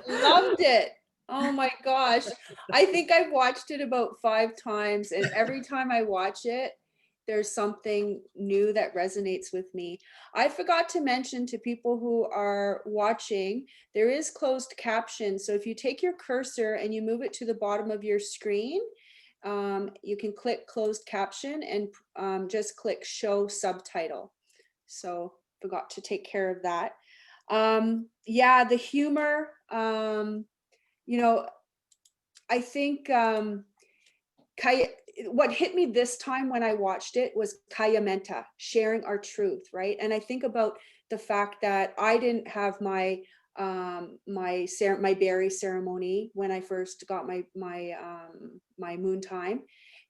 Loved it. Oh my gosh. I think I've watched it about 5 times, and every time I watch it, there's something new that resonates with me. I forgot to mention to people who are watching, there is closed caption. So if you take your cursor and you move it to the bottom of your screen, you can click closed caption and just click show subtitle. So forgot to take care of that. Yeah, the humor, you know, I think Kaya, what hit me this time when I watched it was Kaya Menta, sharing our truth, right? And I think about the fact that I didn't have my berry ceremony when I first got my moon time,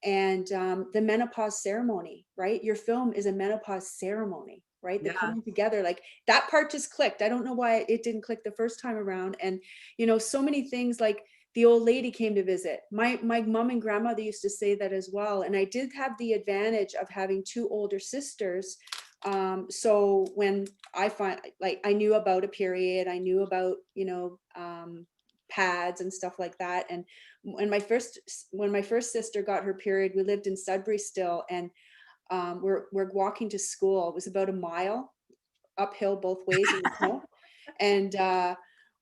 and the menopause ceremony, right? Your film is a menopause ceremony, right? The Yeah. coming together, like that part just clicked. I don't know why it didn't click the first time around. And so many things, like the old lady came to visit. My mom and grandmother used to say that as well. And I did have the advantage of having two older sisters. So when I find, like, I knew about a period, I knew about, pads and stuff like that. And when my first sister got her period, we lived in Sudbury still, and we're walking to school. It was about a mile uphill both ways in the snow, and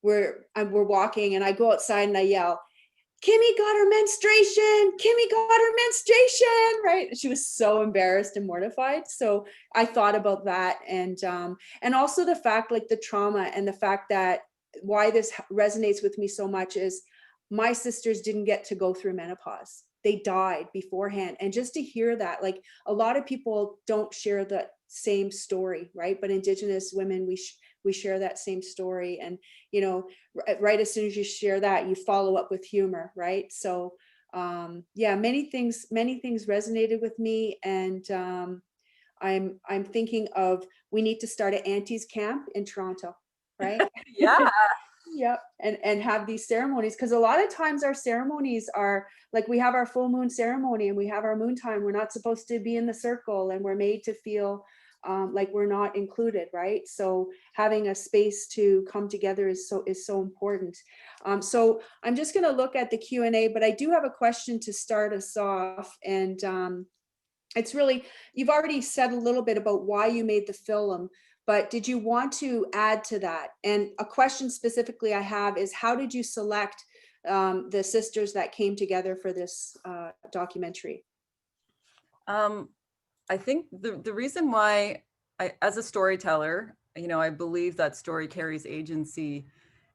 we're walking, and I go outside and I yell, "Kimmy got her menstruation! Kimmy got her menstruation!" Right? She was so embarrassed and mortified. So I thought about that, and also the fact, like the trauma, and the fact that why this resonates with me so much is my sisters didn't get to go through menopause. They died beforehand, and just to hear that, like a lot of people don't share the same story, right? But Indigenous women, we share that same story, and right as soon as you share that, you follow up with humor, right? So yeah, many things resonated with me, and I'm thinking of, we need to start an aunties camp in Toronto, right? Yeah. Yep. And have these ceremonies, because a lot of times our ceremonies are like, we have our full moon ceremony and we have our moon time. We're not supposed to be in the circle, and we're made to feel like we're not included, right? So having a space to come together is so important. So I'm just going to look at the Q&A, but I do have a question to start us off, and it's really, you've already said a little bit about why you made the film, but did you want to add to that? And a question specifically I have is, how did you select the sisters that came together for this documentary? Um, I think the reason why as a storyteller, I believe that story carries agency.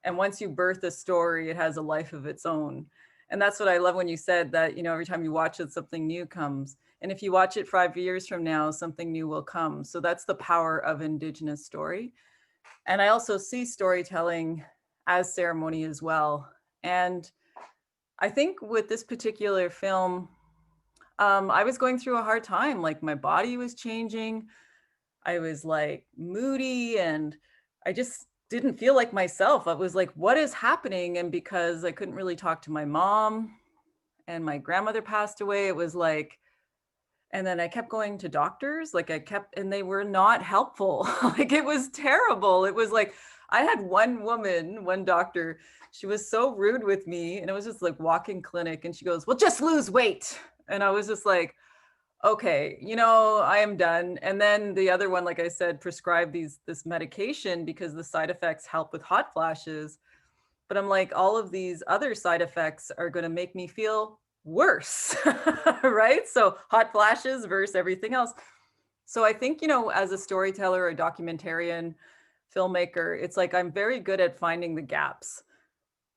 And once you birth a story, it has a life of its own. And that's what I love when you said that, every time you watch it, something new comes. And if you watch it 5 years from now, something new will come. So that's the power of Indigenous story. And I also see storytelling as ceremony as well. And I think with this particular film, I was going through a hard time. Like my body was changing. I was like moody and I just didn't feel like myself. I was like, what is happening? And because I couldn't really talk to my mom and my grandmother passed away, it was like, and then I kept going to doctors, like and they were not helpful. Like it was terrible. It was like, I had one woman, one doctor, she was so rude with me. And it was just like walk-in clinic. And she goes, well, just lose weight. And I was just like, okay, I am done. And then the other one, like I said, prescribed this medication because the side effects help with hot flashes. But I'm like, all of these other side effects are going to make me feel worse. Right? So hot flashes versus everything else. So I think, as a storyteller, a documentarian, filmmaker, it's like I'm very good at finding the gaps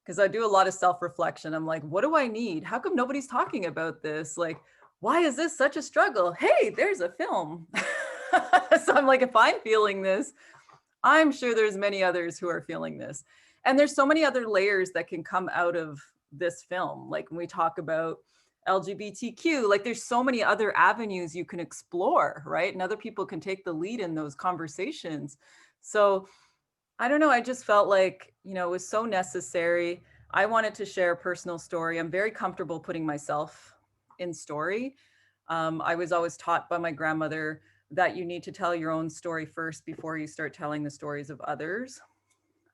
because I do a lot of self-reflection. I'm like, what do I need? How come nobody's talking about this? Like, why is this such a struggle? Hey, there's a film. So I'm like, if I'm feeling this, I'm sure there's many others who are feeling this. And there's so many other layers that can come out of this film. Like when we talk about LGBTQ, like there's so many other avenues you can explore, right? And other people can take the lead in those conversations. So I don't know. I just felt like, it was so necessary. I wanted to share a personal story. I'm very comfortable putting myself in story. I was always taught by my grandmother that you need to tell your own story first before you start telling the stories of others.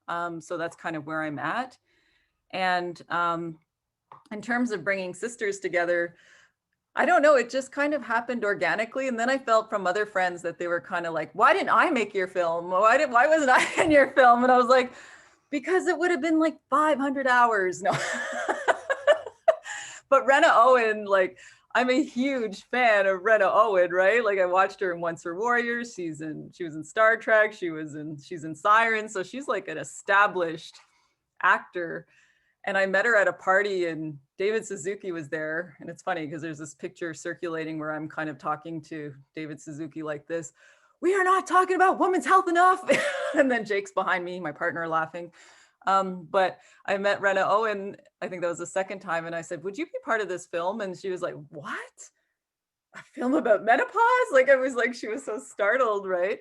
So that's kind of where I'm at. And in terms of bringing sisters together, I don't know, it just kind of happened organically. And then I felt from other friends that they were kind of like, why didn't I make your film? Why wasn't I in your film? And I was like, because it would have been like 500 hours. No. But Rena Owen, like, I'm a huge fan of Rena Owen, right? Like I watched her in Once Were Warriors. She was in Star Trek. She's in Siren. So she's like an established actor. And I met her at a party and David Suzuki was there. And it's funny because there's this picture circulating where I'm kind of talking to David Suzuki like this. We are not talking about women's health enough. And then Jake's behind me, my partner, laughing. But I met Rena Owen, I think that was the second time. And I said, would you be part of this film? And she was like, what? A film about menopause? Like, I was like, she was so startled, right?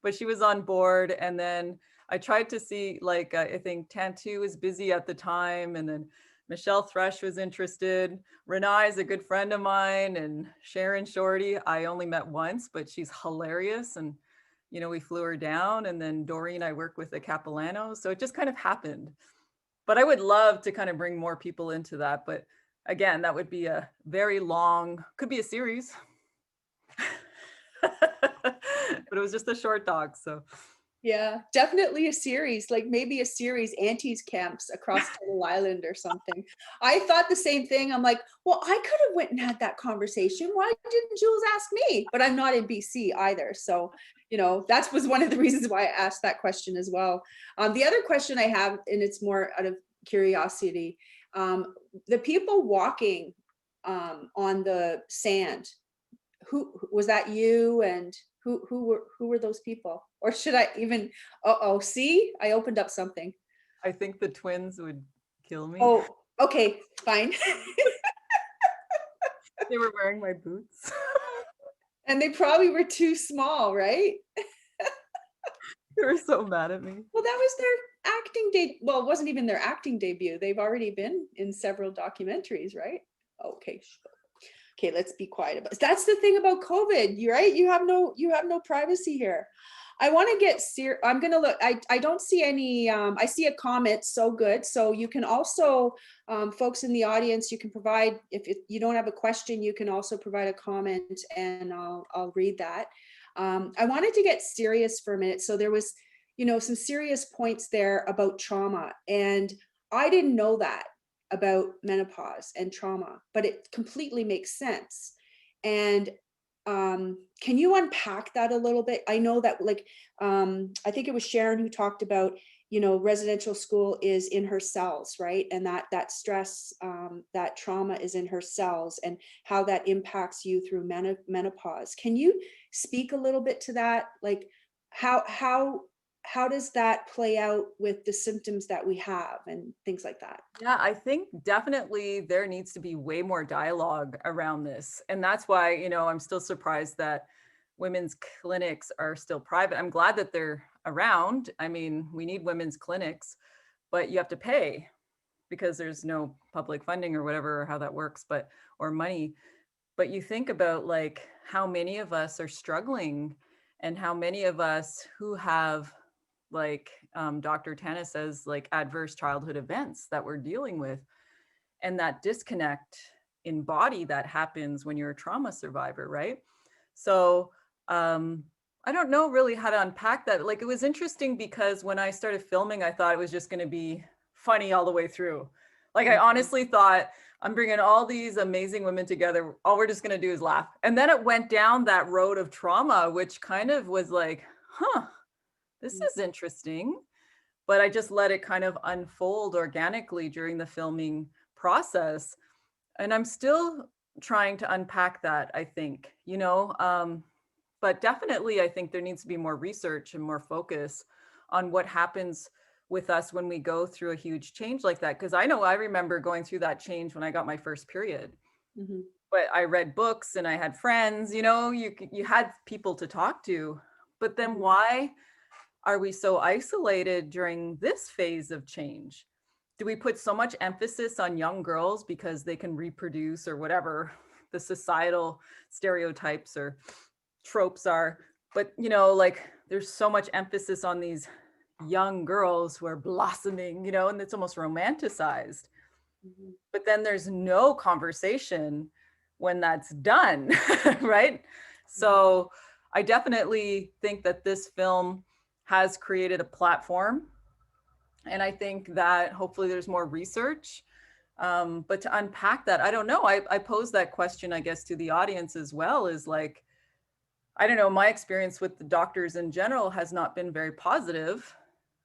But she was on board. And then I tried to see, like, I think Tantu was busy at the time. And then Michelle Thresh was interested. Renai is a good friend of mine. And Sharon Shorty, I only met once, but she's hilarious. And, we flew her down. And then Doreen, I work with the Capilano. So it just kind of happened. But I would love to kind of bring more people into that. But again, that would be a very long, could be a series. But it was just a short talk. So Yeah, definitely a series, like maybe a series, aunties camps across Turtle Island or something. I thought the same thing. I'm like, well, I could have went and had that conversation. Why didn't Jules ask me? But I'm not in BC either. So, that was one of the reasons why I asked that question as well. The other question I have, and it's more out of curiosity, the people walking on the sand, who was that, you, and who were those people? Or should I even, see, I opened up something. I think the twins would kill me. Oh, okay, fine. They were wearing my boots. And they probably were too small, right? They were so mad at me. Well, that was their well, it wasn't even their acting debut. They've already been in several documentaries, right? Okay, okay, let's be quiet about that's the thing about COVID. You're right. You have no privacy here. I want to get I'm gonna look. I don't see any. I see a comment. So good. So you can also, folks in the audience, you can provide, if you don't have a question, you can also provide a comment, and I'll read that. I wanted to get serious for a minute. So there was, some serious points there about trauma, and I didn't know that about menopause and trauma, but it completely makes sense. And can you unpack that a little bit? I know that, like, I think it was Sharon who talked about, residential school is in her cells, right? And that stress, that trauma is in her cells, and how that impacts you through menopause. Can you speak a little bit to that? Like, how does that play out with the symptoms that we have and things like that? Yeah, I think definitely there needs to be way more dialogue around this. And that's why, I'm still surprised that women's clinics are still private. I'm glad that they're around. I mean, we need women's clinics, but you have to pay because there's no public funding or whatever, or how that works, or money. But you think about like how many of us are struggling and how many of us who have, like, Dr. Tana says, like adverse childhood events that we're dealing with, and that disconnect in body that happens when you're a trauma survivor, right? So I don't know really how to unpack that. Like, it was interesting because when I started filming, I thought it was just going to be funny all the way through. Like, I honestly thought, I'm bringing all these amazing women together. All we're just going to do is laugh. And then it went down that road of trauma, which kind of was like, this is interesting. But I just let it kind of unfold organically during the filming process. And I'm still trying to unpack that, I think, but definitely I think there needs to be more research and more focus on what happens with us when we go through a huge change like that. Because I know I remember going through that change when I got my first period. Mm-hmm. But I read books and I had friends, you had people to talk to. But then why are we so isolated during this phase of change? Do we put so much emphasis on young girls because they can reproduce or whatever the societal stereotypes or tropes are? But, like, there's so much emphasis on these young girls who are blossoming, you know, and it's almost romanticized. Mhm. But then there's no conversation when that's done, right? Mhm. So I definitely think that this film has created a platform. And I think that hopefully there's more research. But to unpack that, I don't know. I pose that question, I guess, to the audience as well, is like, I don't know, my experience with the doctors in general has not been very positive,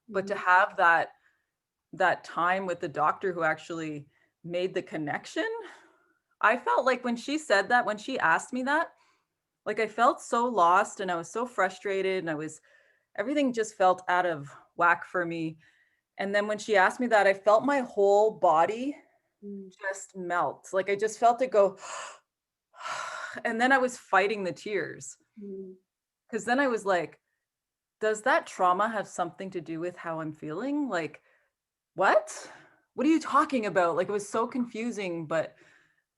but to Mhm. have that time with the doctor who actually made the connection, I felt like when she said that, when she asked me that, like I felt so lost and I was so frustrated and everything just felt out of whack for me. And then when she asked me that, I felt my whole body Mm. just melt. Like I just felt it go, and then I was fighting the tears Mm. because then I was like, does that trauma have something to do with how I'm feeling? Like, what? What are you talking about? Like, it was so confusing, but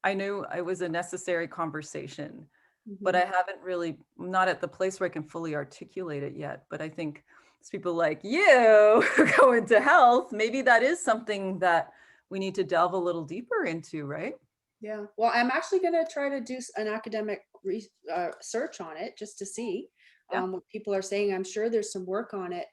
I knew it was a necessary conversation. But Mhm. I haven't really, I'm not at the place where I can fully articulate it yet. But I think it's people like you who go into health, maybe that is something that we need to delve a little deeper into, right? Yeah. Well, I'm actually going to try to do an academic search on it just to see Yeah. what people are saying. I'm sure there's some work on it.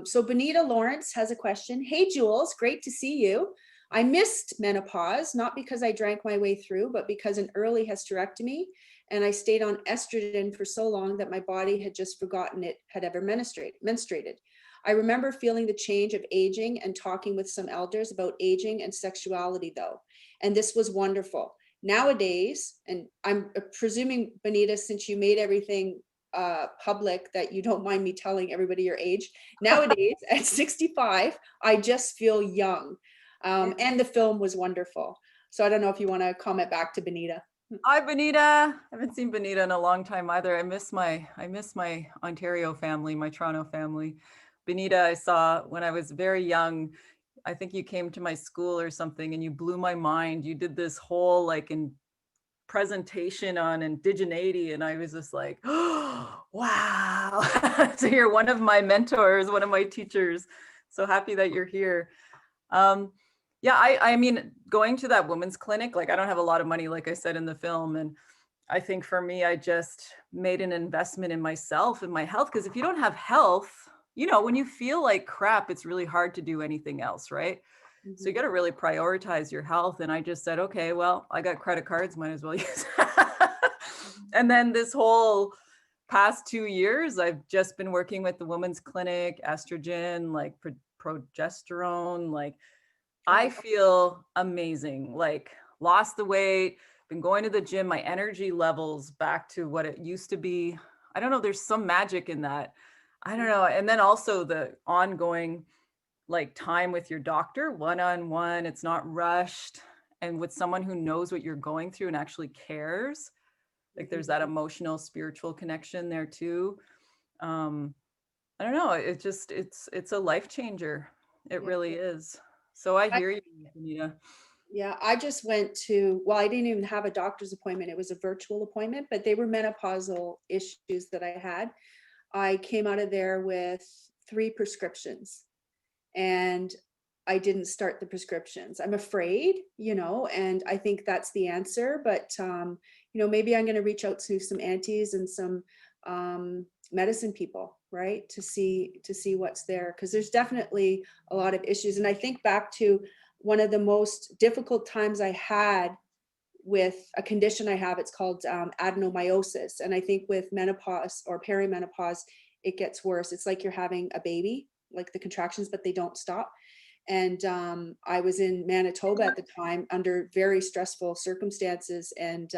So Benita Lawrence has a question. Hey, Jules, great to see you. I missed menopause, not because I drank my way through, but because an early hysterectomy and I stayed on estrogen for so long that my body had just forgotten it had ever menstruated. I remember feeling the change of aging and talking with some elders about aging and sexuality, though. And this was wonderful. Nowadays, and I'm presuming, Benita, since you made everything public, that you don't mind me telling everybody your age. Nowadays, at 65, I just feel young. Yeah. And the film was wonderful. So I don't know if you want to comment back to Benita. Hi, Benita. I haven't seen Benita in a long time either. I miss my Ontario family, my Toronto family. Benita, I saw when I was very young. I think you came to my school or something and you blew my mind. You did this whole like in presentation on indigeneity and I was just like, oh, wow. So you're one of my mentors, one of my teachers. So happy that you're here. Um, yeah, I mean, going to that women's clinic, like I don't have a lot of money, like I said in the film. And I think for me, I just made an investment in myself and my health. Because if you don't have health, you know, when you feel like crap, it's really hard to do anything else, right? So you Mhm. got to really prioritize your health. And I just said, okay, well, I got credit cards, might as well use. And then this whole past 2 years, I've just been working with the women's clinic, estrogen, like progesterone, like I Oh, feel amazing, like lost the weight, been going to the gym, my energy levels back to what it used to be. I don't know, there's some magic in that. I don't know. And then also the ongoing like time with your doctor, one-on-one, it's not rushed. And with someone who knows what you're going through and actually cares, like there's mhm. that emotional, spiritual connection there too. Um, I don't know. It just it's a life changer. It Yeah. really is. So I hear you, Anita. Yeah, I just went to, well, I didn't even have a doctor's appointment. It was a virtual appointment, but they were menopausal issues that I had. I came out of there with 3 prescriptions and I didn't start the prescriptions. I'm afraid, and I think that's the answer. But, maybe I'm going to reach out to some aunties and some medicine people, right, to see what's there, because there's definitely a lot of issues. And I think back to one of the most difficult times I had with a condition I have. It's called adenomyosis, and I think with menopause or perimenopause, it gets worse. It's like you're having a baby, like the contractions, but they don't stop. And I was in Manitoba at the time under very stressful circumstances, and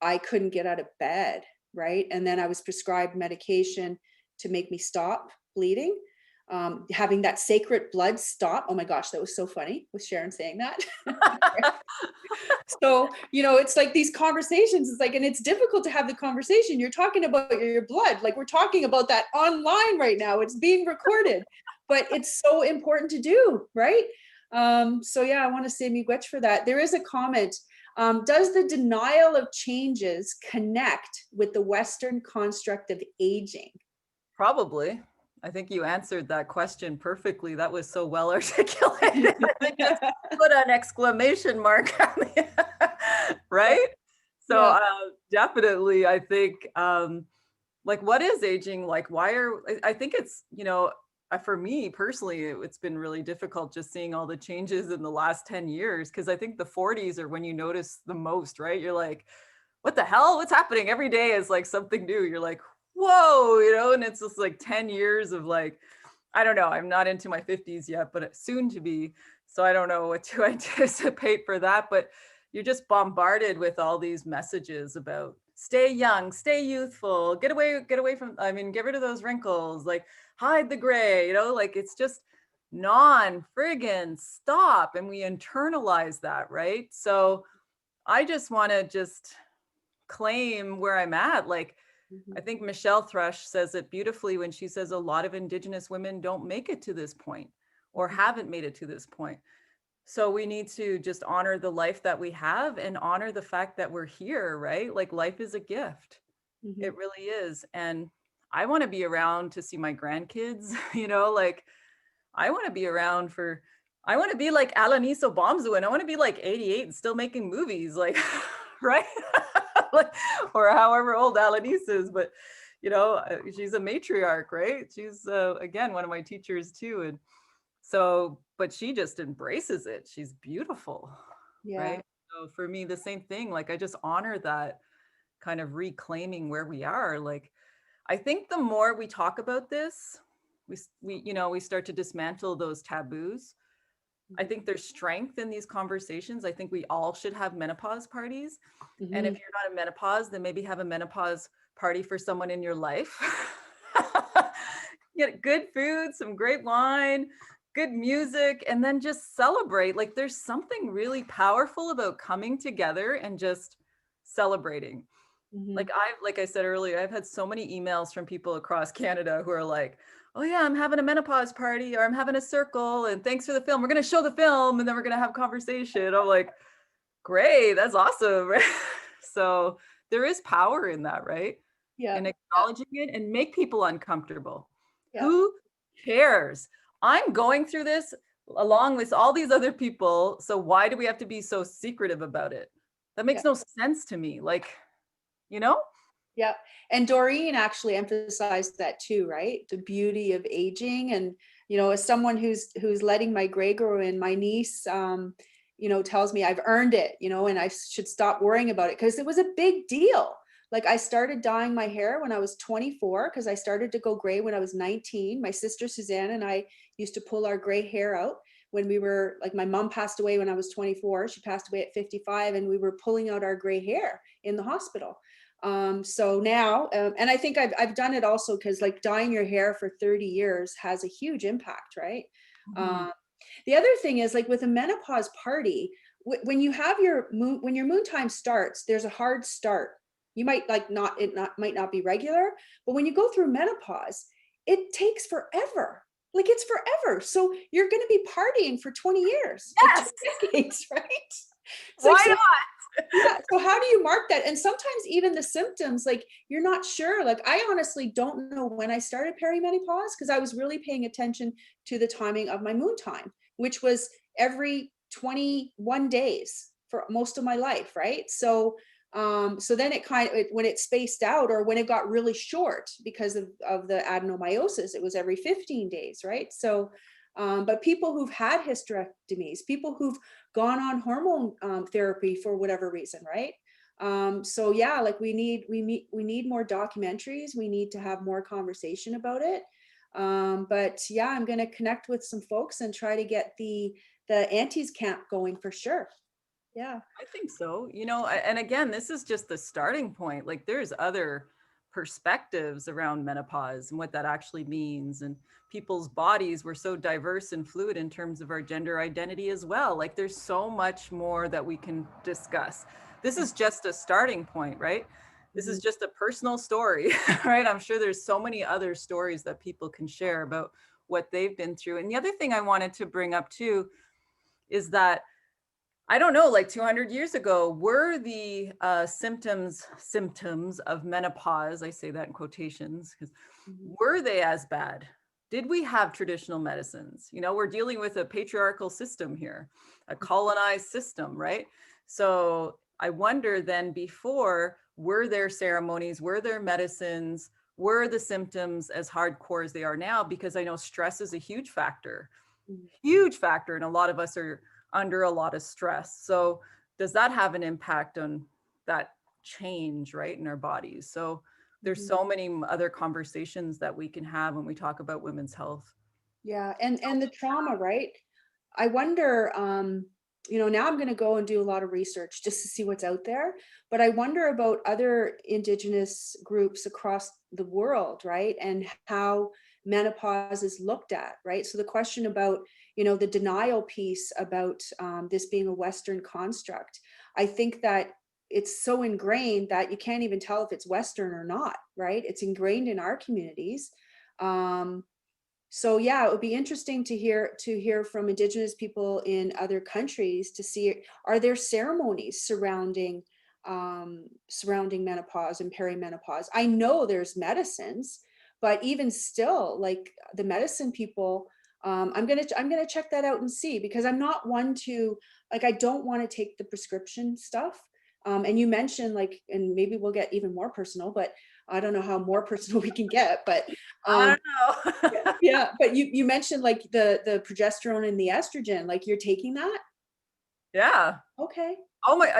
I couldn't get out of bed, right? And then I was prescribed medication to make me stop bleeding. Having that sacred blood stop. Oh my gosh, that was so funny with Sharon saying that. So, it's like these conversations, it's like, and it's difficult to have the conversation. You're talking about your blood, like we're talking about that online right now. It's being recorded, but it's so important to do, right? So yeah, I want to say miigwech for that. There is a comment. Does the denial of changes connect with the Western construct of aging? Probably. I think you answered that question perfectly. That was so well articulated. I think just put an exclamation mark on the, Yeah, right? So yeah. definitely, I think like what is aging like? Why are I think it's, for me personally, it's been really difficult just seeing all the changes in the last 10 years because I think the 40s are when you notice the most, right? You're like, what the hell? What's happening? Every day is like something new. You're like, whoa, and it's just like 10 years of like, I don't know. I'm not into my 50s yet, but soon to be. So I don't know what to anticipate for that. But you're just bombarded with all these messages about stay young, stay youthful, get away from, I mean, get rid of those wrinkles, like hide the gray, like it's just non friggin' stop. And we internalize that, right? So I just want to just claim where I'm at. Like, Mhm, I think Michelle Thrush says it beautifully when she says a lot of Indigenous women don't make it to this point or mhm, haven't made it to this point. So we need to just honor the life that we have and honor the fact that we're here, right? Like life is a gift. mhm. It really is. And I want to be around to see my grandkids, like I want to be around for, I want to be like Alanis Obamsawin. I want to be like 88 and still making movies, like, right? Like, or however old Alanis is, but she's a matriarch, right? She's again one of my teachers too, and so, but she just embraces it. She's beautiful, Yeah, right? So for me, the same thing. Like I just honor that kind of reclaiming where we are. Like I think the more we talk about this, we start to dismantle those taboos. I mhm, think there's strength in these conversations. I think we all should have menopause parties. And if mhm. you're not in menopause, then maybe have a menopause party for someone in your life. Get good food, some great wine, good music, and then just celebrate. Like there's something really powerful about coming together and just celebrating. Mhm. Like I said earlier, I've had so many emails from people across Canada who are like, "Oh yeah, I'm having a menopause party or I'm having a circle and thanks for the film. We're going to show the film and then we're going to have conversation." I'm like, "Great, that's awesome." Right? So, there is power in that, right? Yeah, In yeah, acknowledging it and make people uncomfortable. yeah, Who cares? I'm going through this along with all these other people, so why do we have to be so secretive about it? That yeah, makes no sense to me. Like, you know? yeah. And Doreen actually emphasized that too, right? The beauty of aging. And, as someone who's letting my gray grow in, my niece, tells me I've earned it, and I should stop worrying about it because it was a big deal. Like I started dyeing my hair when I was 24 because I started to go gray when I was 19. My sister Suzanne and I used to pull our gray hair out when we were like, my mom passed away when I was 24. She passed away at 55, and we were pulling out our gray hair in the hospital. So now, and I think I've done it also because like dyeing your hair for 30 years has a huge impact, right? Mhm. Um, the other thing is like with a menopause party, when you have your moon, when your moon time starts, there's a hard start. You might like not, it not might not be regular, but when you go through menopause, it takes forever. Like it's forever. So you're going to be partying for 20 years, like two Yes. decades, right? It's like, Why so not? yeah. So how do you mark that? And sometimes even the symptoms, like you're not sure. Like I honestly don't know when I started perimenopause because I was really paying attention to the timing of my moon time, which was every 21 days for most of my life, right? So then it kind of when it spaced out or when it got really short because of the adenomyosis, it was every 15 days, right? So but people who've had hysterectomies, people who've gone on hormone therapy for whatever reason, right? So yeah, like we need more documentaries. We need to have more conversation about it. But yeah, I'm going to connect with some folks and try to get the aunties camp going for sure. Yeah. I think so. And again, this is just the starting point. Like there's other perspectives around menopause and what that actually means. And people's bodies were so diverse and fluid in terms of our gender identity as well. Like there's so much more that we can discuss. This is just a starting point, right? This Mhm. is just a personal story, right? I'm sure there's so many other stories that people can share about what they've been through. And the other thing I wanted to bring up too is that I don't know, like 200 years ago, were the symptoms of menopause, I say that in quotations, because Mhm. were they as bad? did we have traditional medicines? You know, we're dealing with a patriarchal system here, a colonized system, right? So I wonder then, before, were there ceremonies, were there medicines, were the symptoms as hardcore as they are now? Because I know stress is a Mhm. huge factor, and a lot of us are under a lot of stress. So does that have an impact on that change, right, in our bodies? So there's Mhm. so many other conversations that we can have when we talk about women's health. Yeah, and the trauma, right? I wonder, now I'm going to go and do a lot of research just to see what's out there. But I wonder about other Indigenous groups across the world, right? And how menopause is looked at, right? So the question about, the denial piece about this being a Western construct, I think that it's so ingrained that you can't even tell if it's Western or not, right? It's ingrained in our communities. Um, so yeah, it would be interesting to hear from Indigenous people in other countries to see, are there ceremonies surrounding menopause and perimenopause. I know there's medicines, but even still, like the medicine people, I'm gonna check that out and see, because I'm not one to, like, I don't want to take the prescription stuff. And you mentioned, like, and maybe we'll get even more personal, but I don't know how more personal we can get, but I um, don't yeah, know. yeah, but you mentioned, like, the progesterone and the estrogen, like, you're taking that? Yeah. Okay. Oh my,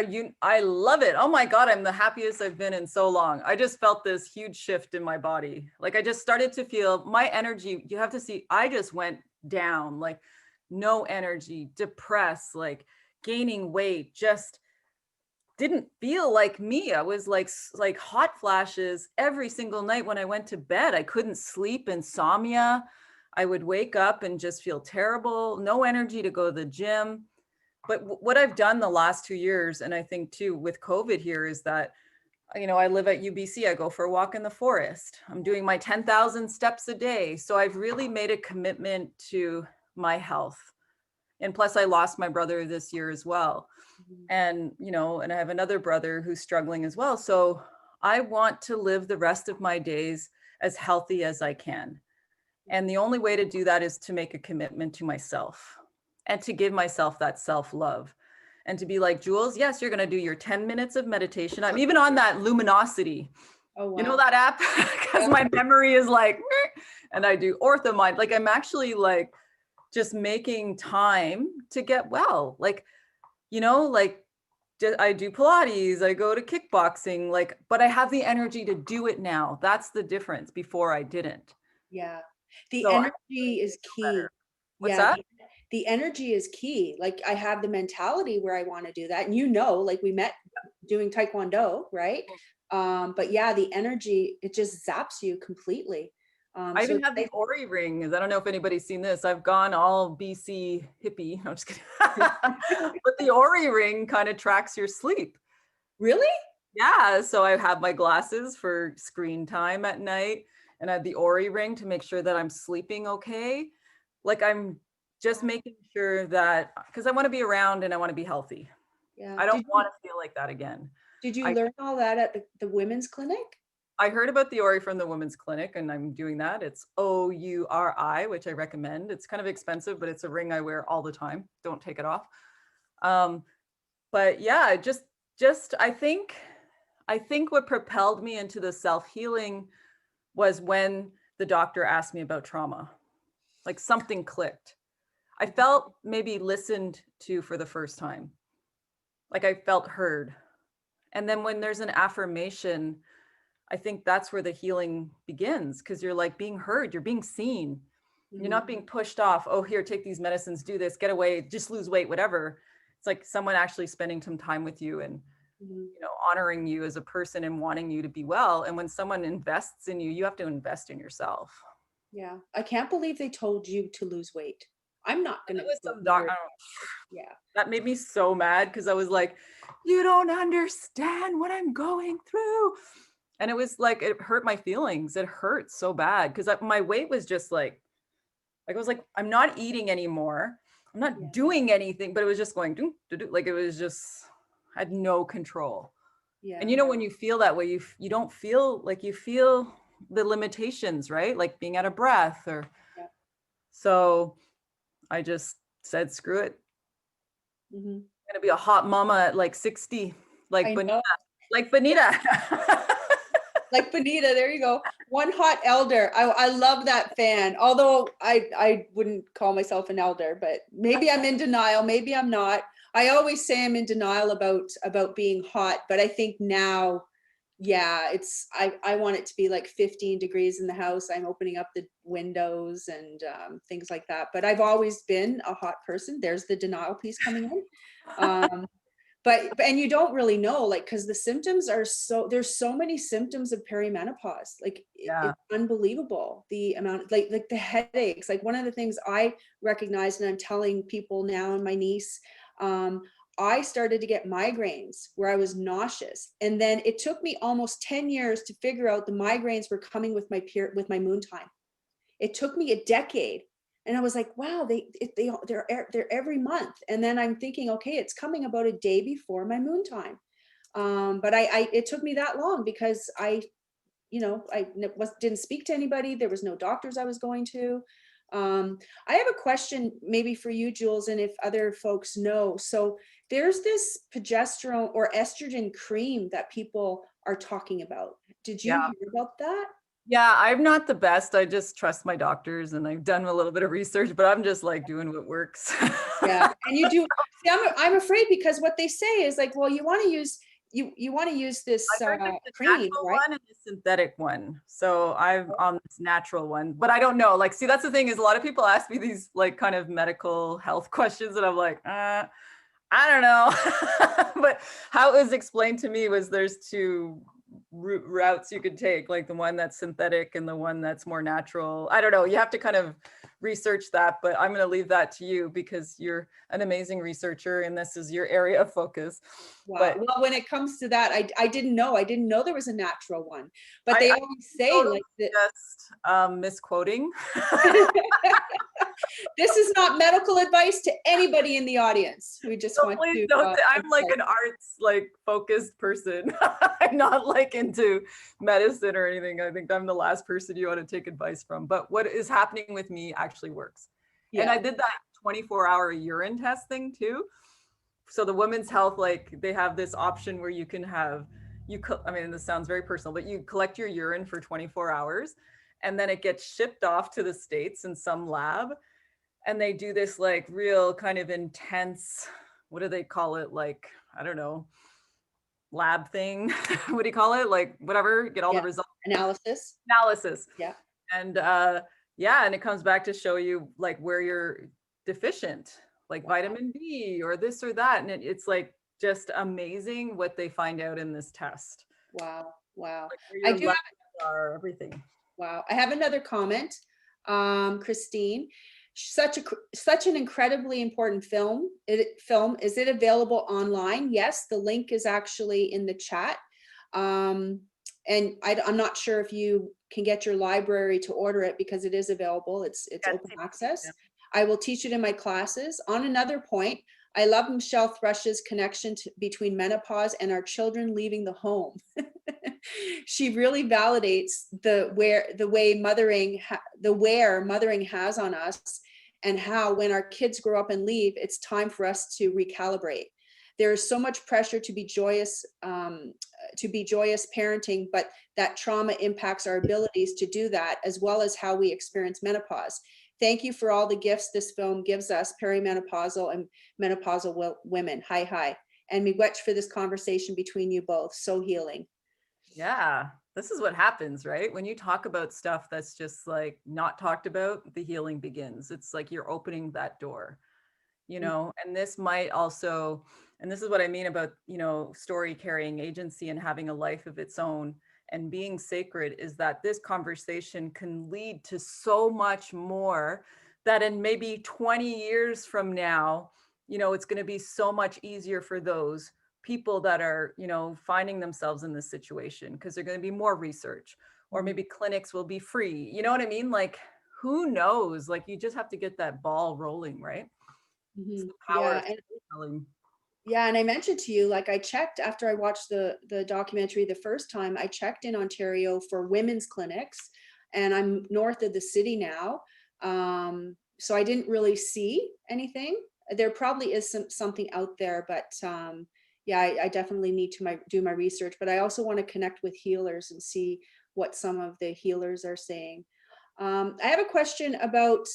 I love it. Oh my God, I'm the happiest I've been in so long. I just felt this huge shift in my body. Like I just started to feel my energy. You have to see, I just went down, like no energy, depressed, like gaining weight, just didn't feel like me. I was like like hot flashes every single night when I went to bed. I couldn't sleep, insomnia. I would wake up and just feel terrible, no energy to go to the gym. But what I've done the last 2 years, and I think too with COVID here, is that, I live at UBC. I go for a walk in the forest. I'm doing my 10,000 steps a day. So I've really made a commitment to my health. And plus, I lost my brother this year as well. Mhm. And I have another brother who's struggling as well. So I want to live the rest of my days as healthy as I can. And the only way to do that is to make a commitment to myself and to give myself that self love and to be like, Jules, yes, you're going to do your 10 minutes of meditation. I'm even on that luminosity, Oh, you know, wow. that app, because Yeah. my memory is like, "Meh," and I do orthomind. Like I'm actually like just making time to get well. Like, like I do Pilates, I go to kickboxing, like, but I have the energy to do it now. That's the difference. Before I didn't. Yeah. The So I'm energy is key. better. What's Yeah, that? the energy is key. Like, I have the mentality where I wanna do that, and like, we met doing taekwondo, right? But yeah, the energy, it just zaps you completely. I So even it's have the nice. Ori rings. I don't know if anybody's seen this. I've gone all BC hippie. No, I'm just kidding. But the Ori ring kind of tracks your sleep. Really? Yeah. So I have my glasses for screen time at night, and I have the Ori ring to make sure that I'm sleeping okay. Like I'm just Wow. making sure that, because I want to be around and I want to be healthy. Yeah. I don't Did want you to feel like that again. did you I learn all that at the women's clinic? I heard about the Ori from the women's clinic and I'm doing that. It's OURI, which I recommend. It's kind of expensive, but it's a ring I wear all the time. Don't take it off. Um, but yeah, just I think what propelled me into the self-healing was when the doctor asked me about trauma. Like something clicked. I felt maybe listened to for the first time. Like I felt heard. And then when there's an affirmation, I think that's where the healing begins, because you're like being heard, you're being seen. You're Mhm. not being pushed off. Oh, here, take these medicines, do this, get away, just lose weight, whatever. It's like someone actually spending some time with you and Mhm. honoring you as a person and wanting you to be well. And when someone invests in you, you have to invest in yourself. Yeah. I can't believe they told you to lose weight. I'm not And gonna it was go some near. Yeah. that made me so mad because I was like, you don't understand what I'm going through. And it was like, it hurt my feelings. It hurt so bad because my weight was just like I was like, I'm not eating anymore. I'm Yeah. not doing anything, but it was just going, do, do, do. Like it was just, I had no control. And Yeah. when you feel that way, you don't feel like you feel the limitations, right? Like being out of breath or, Yeah. So I just said, screw it. Mhm. I'm gonna be a hot mama at like 60, like I Bonita, know. like Bonita. Like Benita, there you go. One hot elder. I love that fan. Although I wouldn't call myself an elder, but maybe I'm in denial. Maybe I'm not. I always say I'm in denial about being hot, but I think now, yeah, it's I want it to be like 15 degrees in the house. I'm opening up the windows and things like that. But I've always been a hot person. There's the denial piece coming in. Um, but and you don't really know, like, because the symptoms are so, there's so many symptoms of perimenopause, like Yeah, it's unbelievable the amount, like the headaches. Like one of the things I recognize, and I'm telling people now, and my niece, um I started to get migraines where I was nauseous, and then it took me almost 10 years to figure out the migraines were coming with my moon time. It took me a decade. And I was like, wow, they're every month. And then I'm thinking, okay, it's coming about a day before my moon time. But it took me that long because didn't speak to anybody. There was no doctors I was going to. I have a question maybe for you, Jules, and if other folks know. So there's this progesterone or estrogen cream that people are talking about. Did you yeah. hear about that? Yeah, I'm not the best. I just trust my doctors and I've done a little bit of research, but I'm just like doing what works. Yeah, and you do. See, I'm afraid because what they say is like, well, you want to use this I've heard there's a cream, natural right? one and a synthetic one. So I'm on this natural one, but I don't know. Like, see, that's the thing is a lot of people ask me these like kind of medical health questions and I'm like, I don't know. But how it was explained to me was there's two routes you could take, like the one that's synthetic and the one that's more natural. I don't know. You have to kind of research that, but I'm going to leave that to you because you're an amazing researcher and this is your area of focus. Wow. But Well, when it comes to that, I didn't know. I didn't know there was a natural one. But I they always say totally like that. just misquoting. This is not medical advice to anybody in the audience. We just So want please to don't say I'm like emphasize. an arts like focused person. I'm not like into medicine or anything. I think I'm the last person you want to take advice from. But what is happening with me actually works. And I Yeah. did that 24-hour urine test thing too. So the Women's Health, like they have this option where you can have I mean, this sounds very personal, but you collect your urine for 24 hours and then it gets shipped off to the States in some lab and they do this like real kind of intense, what do they call it, like I don't know, lab thing. What do you call it, like whatever, get all the Yeah. results, Analysis. analysis. Yeah. And yeah, and it comes back to show you like where you're deficient, like Wow. vitamin B or this or that, and it's like just amazing what they find out in this test, Wow. Wow. like where I your do levels are, everything. Wow. I have another comment. Christine, such an incredibly important film. Is it available online? Yes, the link is actually in the chat. Um, and I'm not sure if you can get your library to order it because it is available. It's Yeah, open yeah. access. I will teach it in my classes. On another point, I love Michelle Thrush's connection between menopause and our children leaving the home. She really validates the way the wear mothering has on us, and how when our kids grow up and leave, it's time for us to recalibrate. There is so much pressure to be joyous parenting, but that trauma impacts our abilities to do that, as well as how we experience menopause. Thank you for all the gifts this film gives us, perimenopausal and menopausal women. Hi, hi. And miigwech for this conversation between you both. So healing. Yeah, this is what happens, right? When you talk about stuff that's just like not talked about, the healing begins. It's like you're opening that door, and this might also, and this is what I mean about, story carrying agency and having a life of its own and being sacred, is that this conversation can lead to so much more that in maybe 20 years from now, it's going to be so much easier for those people that are, finding themselves in this situation because there's going to be more research, or Mhm. maybe clinics will be free. You know what I mean? Like, who knows? Like, you just have to get that ball rolling, right? It's Mhm. the power Yeah, of and storytelling. yeah, and I mentioned to you, like I checked after I watched the documentary the first time, I checked in Ontario for women's clinics, and I'm north of the city now. so I didn't really see anything. There probably is something out there, but yeah, I definitely need to do my research. But I also want to connect with healers and see what some of the healers are saying. I have a question about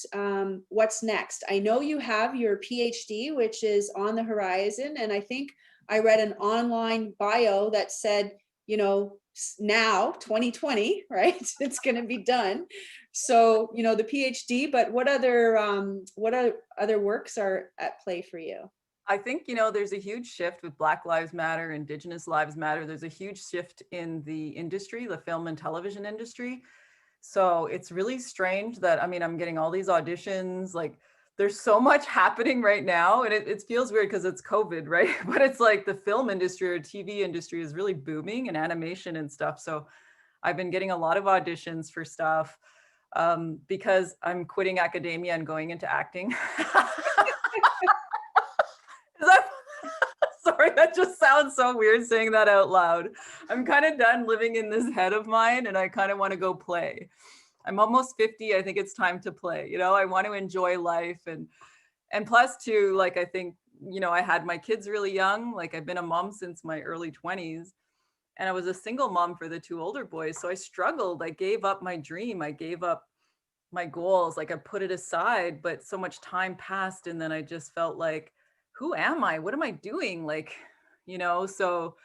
what's next. I know you have your PhD, which is on the horizon, and I think I read an online bio that said, you know, now 2020, right? It's going to be done. So, you know, the PhD, but what other works are at play for you? I think, you know, there's a huge shift with Black Lives Matter, Indigenous Lives Matter. There's a huge shift in the industry, the film and television industry. So it's really strange that, I mean, I'm getting all these auditions, like there's so much happening right now. And it feels weird because it's COVID, right? But it's like the film industry or TV industry is really booming, and animation and stuff. So I've been getting a lot of auditions for stuff because I'm quitting academia and going into acting. Is that sorry, that just sounds so weird saying that out loud. I'm kind of done living in this head of mine and I kind of want to go play. I'm almost 50. I think it's time to play. You know, I want to enjoy life, and plus too, like I think, you know, I had my kids really young. Like I've been a mom since my early 20s, and I was a single mom for the two older boys. So I struggled. I gave up my dream. I gave up my goals. Like I put it aside, but so much time passed and then I just felt like, who am I? What am I doing? Like, you know, so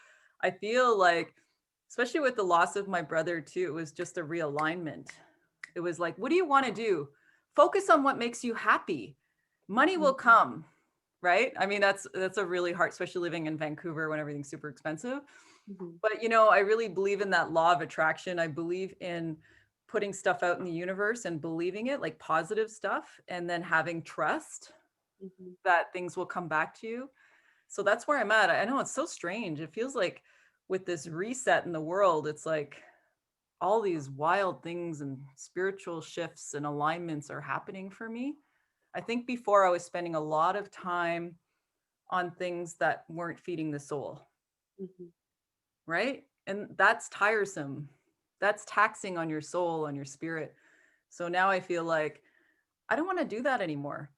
I feel like, especially with the loss of my brother too, it was just a realignment. It was like, what do you want to do? Focus on what makes you happy. Money will Mhm, come, right? I mean, that's a really hard, especially living in Vancouver when everything's super expensive. mhm, But you know, I really believe in that law of attraction. I believe in putting stuff out in the universe and believing it, like positive stuff, and then having trust mhm. that things will come back to you. So that's where I'm at. I know it's so strange. It feels like with this reset in the world, it's like all these wild things and spiritual shifts and alignments are happening for me. I think before I was spending a lot of time on things that weren't feeding the soul, Mhm. right? And that's tiresome. That's taxing on your soul, on your spirit. So now I feel like I don't want to do that anymore.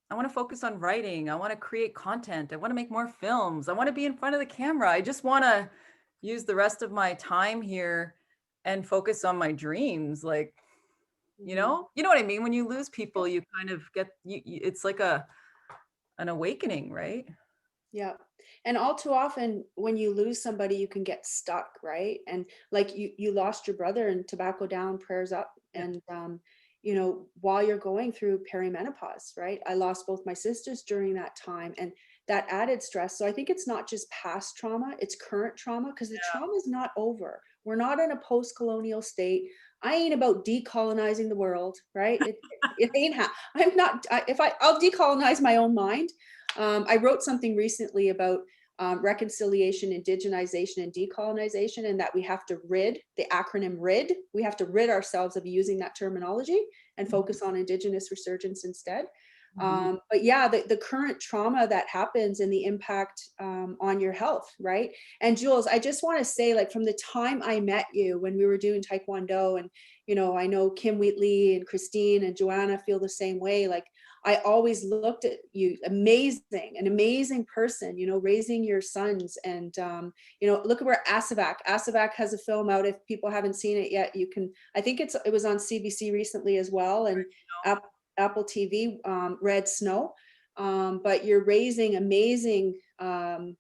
I want to focus on writing. I want to create content. I want to make more films. I want to be in front of the camera. I just want to use the rest of my time here and focus on my dreams. Like, Mhm. you know what I mean? When you lose people, you kind of get it's like an awakening, right? Yeah. And all too often when you lose somebody, you can get stuck, right? And like you lost your brother, and tobacco down, prayers up. Yeah. And you know, while you're going through perimenopause, right? I lost both my sisters during that time, and that added stress. So I think it's not just past trauma, it's current trauma, because the trauma is not over. We're not in a post-colonial state. I ain't about decolonizing the world, right? It ain't I'm not if I'll decolonize my own mind. I wrote something recently about reconciliation, indigenization, and decolonization, and that we have to rid the acronym RID. We have to rid ourselves of using that terminology and Mhm, focus on Indigenous resurgence instead. mhm. But yeah, the current trauma that happens and the impact on your health, right? And Jules, I just want to say, like, from the time I met you when we were doing Taekwondo, and you know, I know Kim Wheatley and Christine and Joanna feel the same way. Like, I always looked at you, an amazing person, you know, raising your sons. And, you know, look at where Asavac has a film out. If people haven't seen it yet, you can, I think it was on CBC recently as well. And App, Apple TV, Red Snow. But you're raising amazing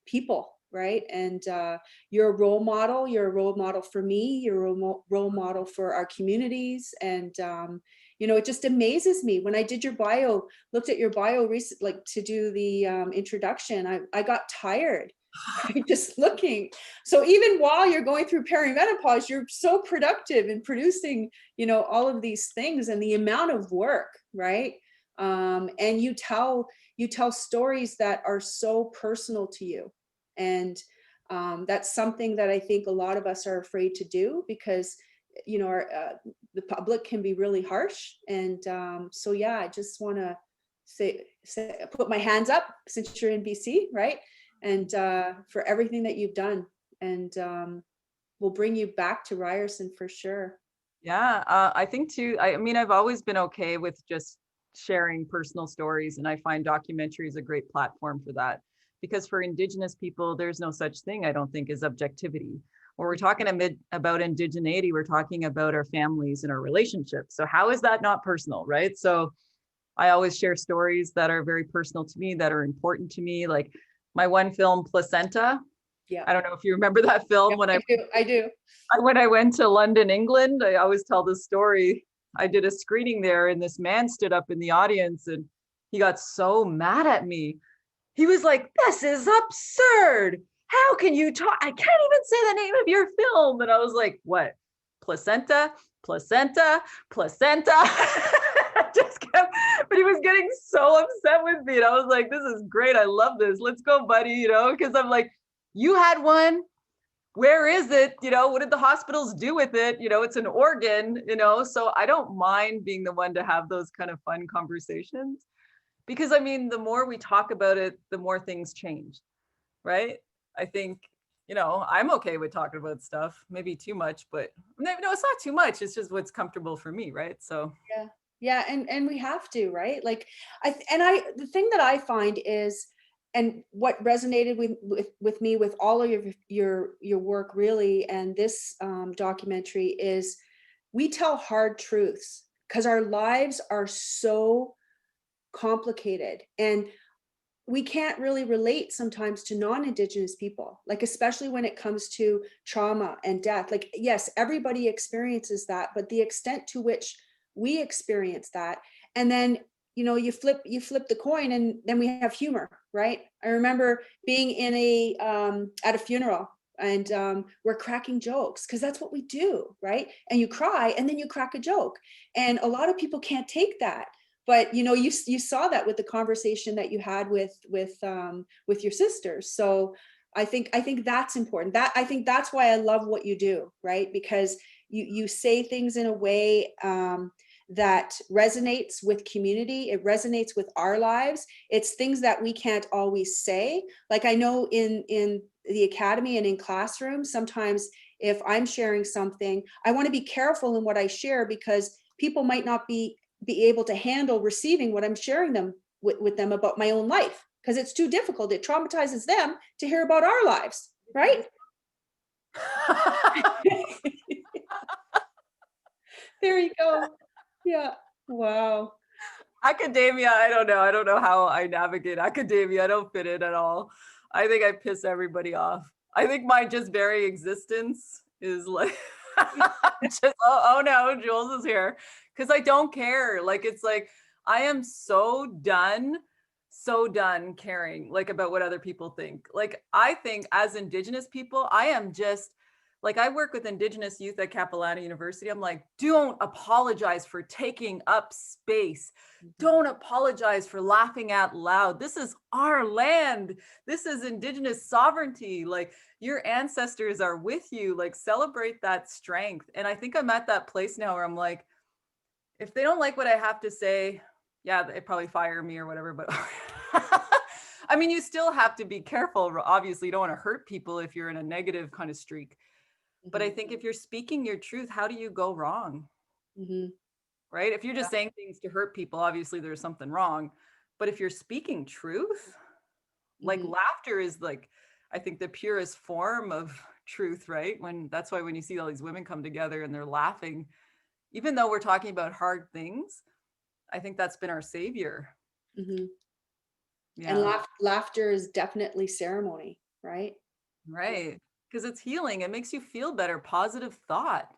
people, right? And you're a role model. You're a role model for me. You're a role model for our communities. And, you know, it just amazes me when I did your bio, looked at your bio recent, like to do the introduction. I got tired just looking. So even while you're going through perimenopause, you're so productive in producing, you know, all of these things, and the amount of work, right? And you tell stories that are so personal to you. And that's something that I think a lot of us are afraid to do, because you know the public can be really harsh. And so yeah, I just want to say put my hands up, since you're in BC, right? And for everything that you've done. And we'll bring you back to Ryerson for sure. Yeah, I think too. I mean, I've always been okay with just sharing personal stories. And I find documentaries a great platform for that. Because for Indigenous people, there's no such thing, I don't think, as objectivity. When we're talking about indigeneity, we're talking about our families and our relationships. So how is that not personal, right? So I always share stories that are very personal to me, that are important to me. Like my one film, Placenta. Yeah. I don't know if you remember that film. Yeah, I do. I do. When I went to London, England, I always tell this story. I did a screening there, and this man stood up in the audience, and he got so mad at me. He was like, "This is absurd. How can you talk? I can't even say the name of your film." And I was like, "What? Placenta, placenta, placenta." I just kept, but he was getting so upset with me. And I was like, "This is great. I love this. Let's go, buddy." Because I'm like, "You had one. Where is it? What did the hospitals do with it? It's an organ. So I don't mind being the one to have those kind of fun conversations, because I mean, the more we talk about it, the more things change, right? I think, I'm okay with talking about stuff, maybe too much, but no, it's not too much. It's just what's comfortable for me, right? So, Yeah. Yeah, and we have to, right? Like I the thing that I find is, and what resonated with me with all of your work really, and this documentary is, we tell hard truths because our lives are so complicated, and we can't really relate sometimes to non-indigenous people, like especially when it comes to trauma and death. Like, yes, everybody experiences that, but the extent to which we experience that, and then you flip the coin, and then we have humor, right? I remember being in a at a funeral, and we're cracking jokes because that's what we do, right? And you cry, and then you crack a joke, and a lot of people can't take that. But you saw that with the conversation that you had with your sisters. So I think that's important. That I think that's why I love what you do, right? Because you say things in a way that resonates with community. It resonates with our lives. It's things that we can't always say. Like, I know in the academy and in classrooms, sometimes if I'm sharing something, I want to be careful in what I share, because people might not be able to handle receiving what I'm sharing them with them about my own life, because it's too difficult. It traumatizes them to hear about our lives, right? There you go. Yeah. Wow. academia, I don't know. I don't know how I navigate academia. I don't fit in at all. I think I piss everybody off. I think my just very existence is like, just, oh no, Jules is here. Because I don't care. Like, it's like, I am so done caring like about what other people think. Like, I think as Indigenous people, I am just like, I work with Indigenous youth at Capilano University. I'm like, don't apologize for taking up space. Don't apologize for laughing out loud. This is our land. This is Indigenous sovereignty. Like, your ancestors are with you. Like, celebrate that strength. And I think I'm at that place now where I'm like, if they don't like what I have to say, yeah, they probably fire me or whatever. But I mean, you still have to be careful. Obviously, you don't want to hurt people if you're in a negative kind of streak. But I Mhm. think if you're speaking your truth, how do you go wrong? Mhm. Right? If you're just saying things to hurt people, obviously there's something wrong. But if you're speaking truth, like, Mhm. laughter is like, I think, the purest form of truth, right? That's why when you see all these women come together and they're laughing, even though we're talking about hard things, I think that's been our savior. Mhm. And Yeah. laughter is definitely ceremony, right? Yeah. Right. Because it's healing. It makes you feel better. Positive thought.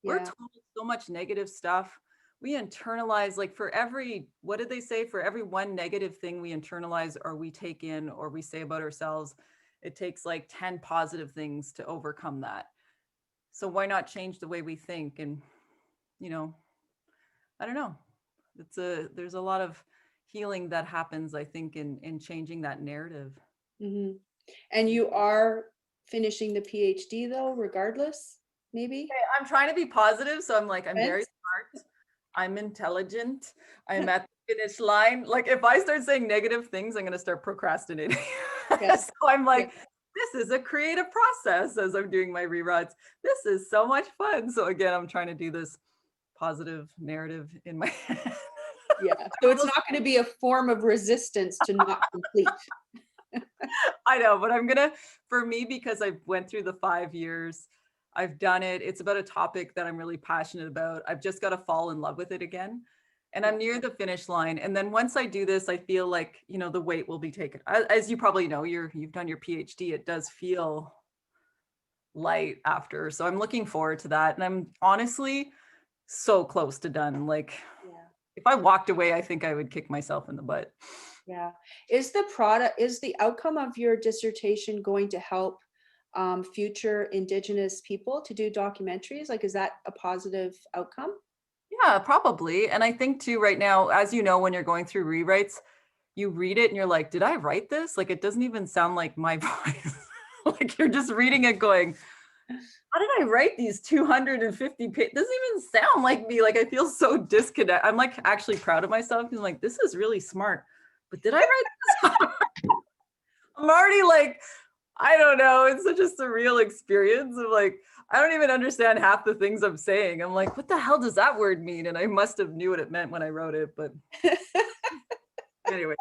We're Yeah. told so much negative stuff. We internalize, like, for every, what did they say? For every one negative thing we internalize or we take in or we say about ourselves, it takes like 10 positive things to overcome that. So why not change the way we think? And, you know, I don't know. There's a lot of healing that happens, I think, in changing that narrative. Mhm. And you are finishing the PhD though, regardless, maybe? I'm trying to be positive. So I'm like, I'm very Yes. smart. I'm intelligent. I'm at the finish line. Like, if I start saying negative things, I'm going to start procrastinating. Yeah. So I'm Yeah. like, this is a creative process as I'm doing my rewrites. This is so much fun. So again, I'm trying to do this positive narrative in my head. Yeah. I So it's almost not gonna be a form of resistance to not complete. I know, but I'm gonna for me, because I went through the 5 years, I've done it. It's about a topic that I'm really passionate about. I've just gotta fall in love with it again, and Yeah, I'm near the finish line, and then once I do this, I feel like, the weight will be taken. As you probably know, you've done your PhD, it does feel light after, so I'm looking forward to that, and I'm honestly so close to done. Like, yeah, if I walked away, I think I would kick myself in the butt. yeah. Is the outcome of your dissertation going to help, future Indigenous people to do documentaries? Like, is that a positive outcome? Yeah, probably. And I think too, right now, as you know, when you're going through rewrites, you read it and you're like, did I write this? Like, it doesn't even sound like my voice. Like, you're just reading it going, how did I write these 250 pages? Doesn't even sound like me. Like, I feel so disconnected. I'm like actually proud of myself because I'm like, this is really smart. But did I write this? I'm already like, I don't know. It's such a surreal experience of like, I don't even understand half the things I'm saying. I'm like, what the hell does that word mean? And I must have knew what it meant when I wrote it. But anyways.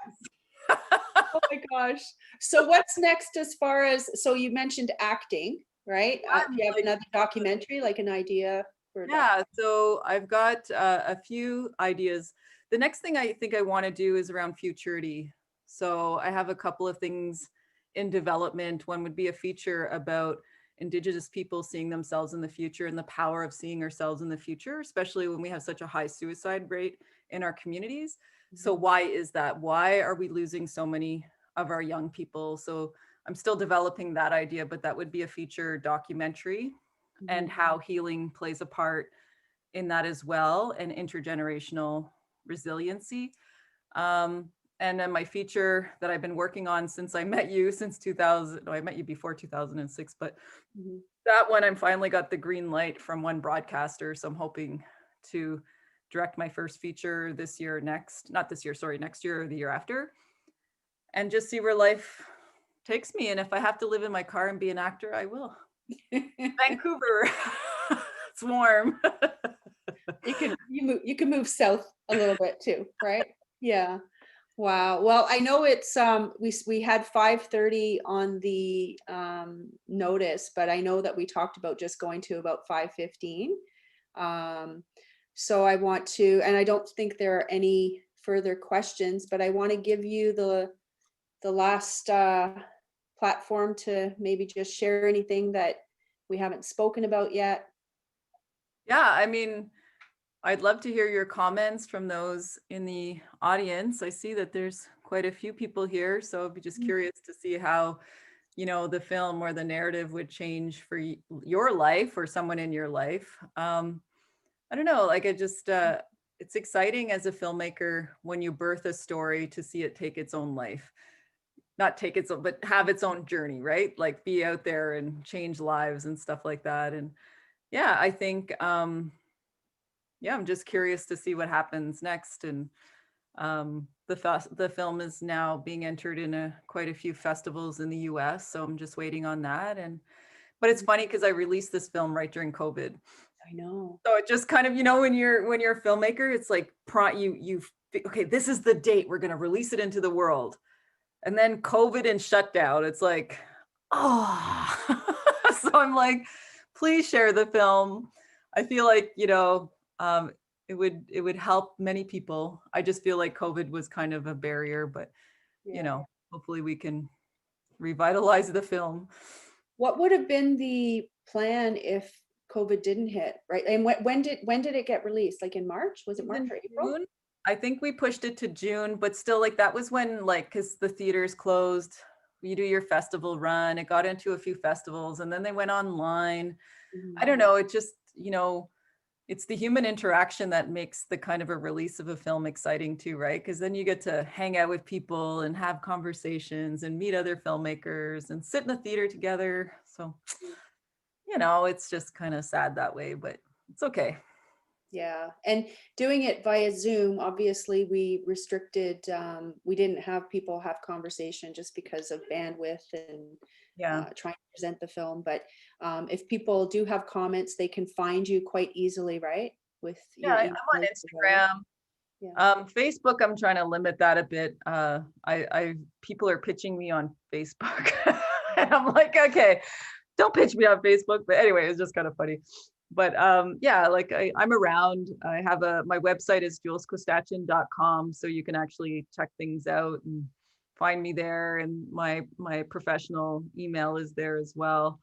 Oh my gosh. So what's next as far as, so you mentioned acting, right? Do you have Like, another documentary, like an idea for a doc? yeah, so I've got a few ideas. The next thing I think I want to do is around futurity. So I have a couple of things in development. One would be a feature about Indigenous people seeing themselves in the future and the power of seeing ourselves in the future, especially when we have such a high suicide rate in our communities. So Mhm, why is that? Why are we losing so many of our young people? So I'm still developing that idea, but that would be a feature documentary and mhm, how healing plays a part in that as well, and intergenerational resiliency. Um, and then my feature that I've been working on since I met you, since 2000, no, I met you before 2006, but mhm. that one I'm finally got the green light from one broadcaster. So I'm hoping to direct my first feature this year, not this year, sorry, next year or the year after, and just see where life takes me. And if I have to live in my car and be an actor, I will. Vancouver. It's warm. You can move south a little bit too, right? Yeah. Wow. Well, I know it's we had 5:30 on the notice, but I know that we talked about just going to about 5:15. Um so I want to, and I don't think there are any further questions, but I want to give you the last platform to maybe just share anything that we haven't spoken about yet. Yeah, I mean, I'd love to hear your comments from those in the audience. I see that there's quite a few people here, so I'd be just curious to see how, the film or the narrative would change for your life or someone in your life. I don't know, like it's exciting as a filmmaker when you birth a story to see it take its own life. Not take its own, but have its own journey, right? Like be out there and change lives and stuff like that. And yeah, I think yeah, I'm just curious to see what happens next. And the film is now being entered in quite a few festivals in the US, so I'm just waiting on that. And but it's Mhm. funny because I released this film right during COVID. I know. So it just kind of, when you're a filmmaker, it's like okay, this is the date we're going to release it into the world. And then COVID and shutdown. It's like, oh. So I'm like, please share the film. I feel like, it would help many people. I just feel like COVID was kind of a barrier, but Yeah. hopefully we can revitalize the film. What would have been the plan if COVID didn't hit, right? And when did it get released? Like in March? Was It it was March in or April? June. I think we pushed it to June, but still, like, that was when, like, because the theaters closed, you do your festival run. It got into a few festivals and then they went online. I Mhm. don't know. It just, it's the human interaction that makes the kind of a release of a film exciting too, right? Because then you get to hang out with people and have conversations and meet other filmmakers and sit in the theater together. So, it's just kind of sad that way, but it's okay. Yeah. And doing it via Zoom, obviously we restricted, we didn't have people have conversation just because of bandwidth and Yeah. trying to present the film. But if people do have comments, they can find you quite easily, right? With Yeah, your I'm email. on Instagram. Yeah. Facebook, I'm trying to limit that a bit. I people are pitching me on Facebook. And I'm like, okay, don't pitch me on Facebook. But anyway, it's just kind of funny. But yeah, like I'm around. I have my website is juleskostachin.com, so you can actually check things out and find me there. And my professional email is there as well.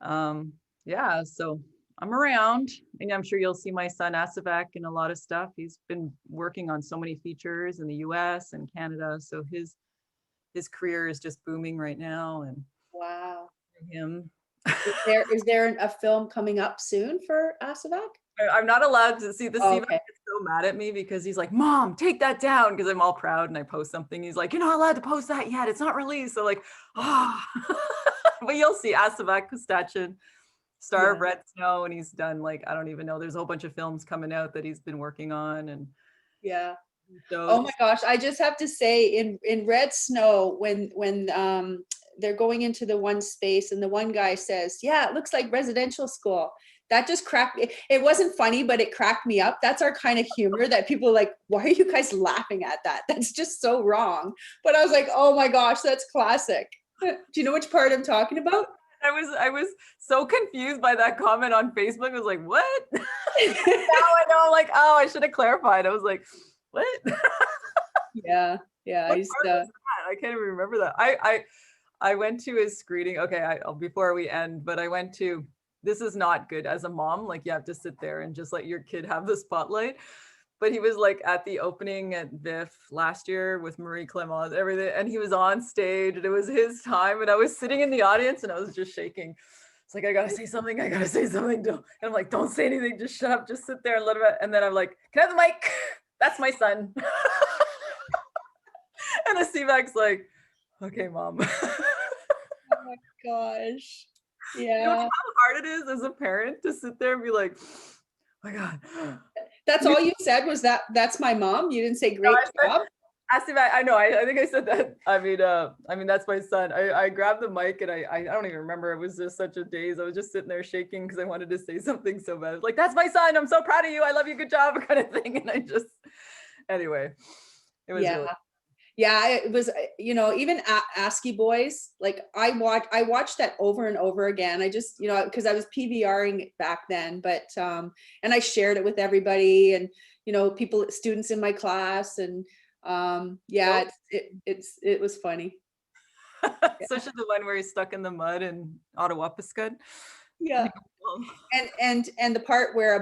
Um, yeah, so I'm around, and I'm sure you'll see my son Asavak in a lot of stuff. He's been working on so many features in the US and Canada, so his career is just booming right now, and Wow. him. Is there a film coming up soon for Asavak? I'm not allowed to see the Oh, Siva okay. gets so mad at me because he's like, Mom, take that down. Because I'm all proud and I post something. He's like, You're not allowed to post that yet. It's not released. So like, ah, but you'll see Asavak Koostac, star of Yeah. Red Snow, and he's done like, I don't even know. There's a whole bunch of films coming out that he's been working on and Yeah. Oh my shows. gosh, I just have to say in Red Snow when they're going into the one space and the one guy says, "Yeah, it looks like residential school." That just cracked it wasn't funny, but it cracked me up. That's our kind of humor that people are like, "Why are you guys laughing at that? That's just so wrong." But I was like, "Oh my gosh, that's classic." Do you know which part I'm talking about? I was so confused by that comment on Facebook. I was like, what? Now I know, I'm like, oh, I should have clarified. I was like, what? Yeah. Yeah, I What used part to was that? I can't even remember that. I went to his screening. Okay, before we end, but I went to, this is not good as a mom. Like you have to sit there and just let your kid have the spotlight. But he was like at the opening at VIF last year with Marie Clemence, everything, and he was on stage and it was his time. And I was sitting in the audience and I was just shaking. It's like, I gotta say something, I gotta say something. Don't, and I'm like, don't say anything, just shut up, just sit there and let him. And then I'm like, can I have the mic? That's my son. And the CVAC's like, okay, mom. Oh my gosh. You know Yeah. how hard it is as a parent to sit there and be like, oh my God. That's all you said was that's my mom? You didn't say No, great I said, job? asked him, I know, I think I said that. I mean, that's my son. I grabbed the mic and I don't even remember. It was just such a daze. I was just sitting there shaking because I wanted to say something so bad. Like, that's my son. I'm so proud of you. I love you. Good job, kind of thing. And I just, anyway, it was Yeah. really, Yeah, it was, even ASCII Boys, like I watched that over and over again. I just, because I was PVRing back then, but and I shared it with everybody and people, students in my class, and yeah, it was funny. especially the one where he's stuck in the mud in Ottawapiskud. Yeah. And the part where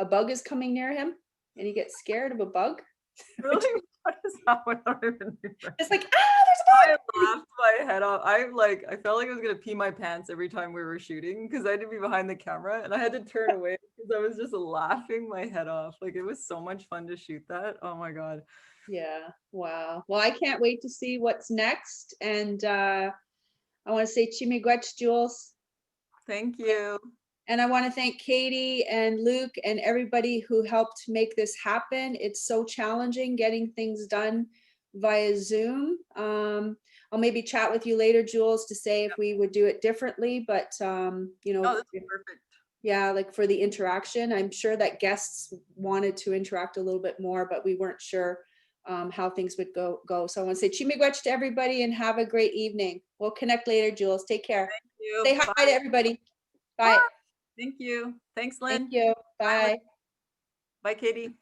a bug is coming near him and he gets scared of a bug. Really? What is that? I don't even remember. It's like, there's a I bug. laughed my head off. I felt like I was gonna pee my pants every time we were shooting because I had to be behind the camera and I had to turn away because I was just laughing my head off. Like it was so much fun to shoot that. Oh my God. Yeah. Wow. Well, I can't wait to see what's next. And I want to say Chimigwech, Jules. Thank you. And I want to thank Katie and Luke and everybody who helped make this happen. It's so challenging getting things done via Zoom. I'll maybe chat with you later, Jules, to say if we would do it differently. But, Oh, this is perfect. yeah, like for the interaction, I'm sure that guests wanted to interact a little bit more, but we weren't sure how things would go. So I want to say chimigwech to everybody and have a great evening. We'll connect later, Jules. Take care. Thank you. Say hi to Bye. everybody. Bye. Bye. Thank you. Thanks, Thank Lynn. you. Bye, Lynn. Bye. Bye, Katie.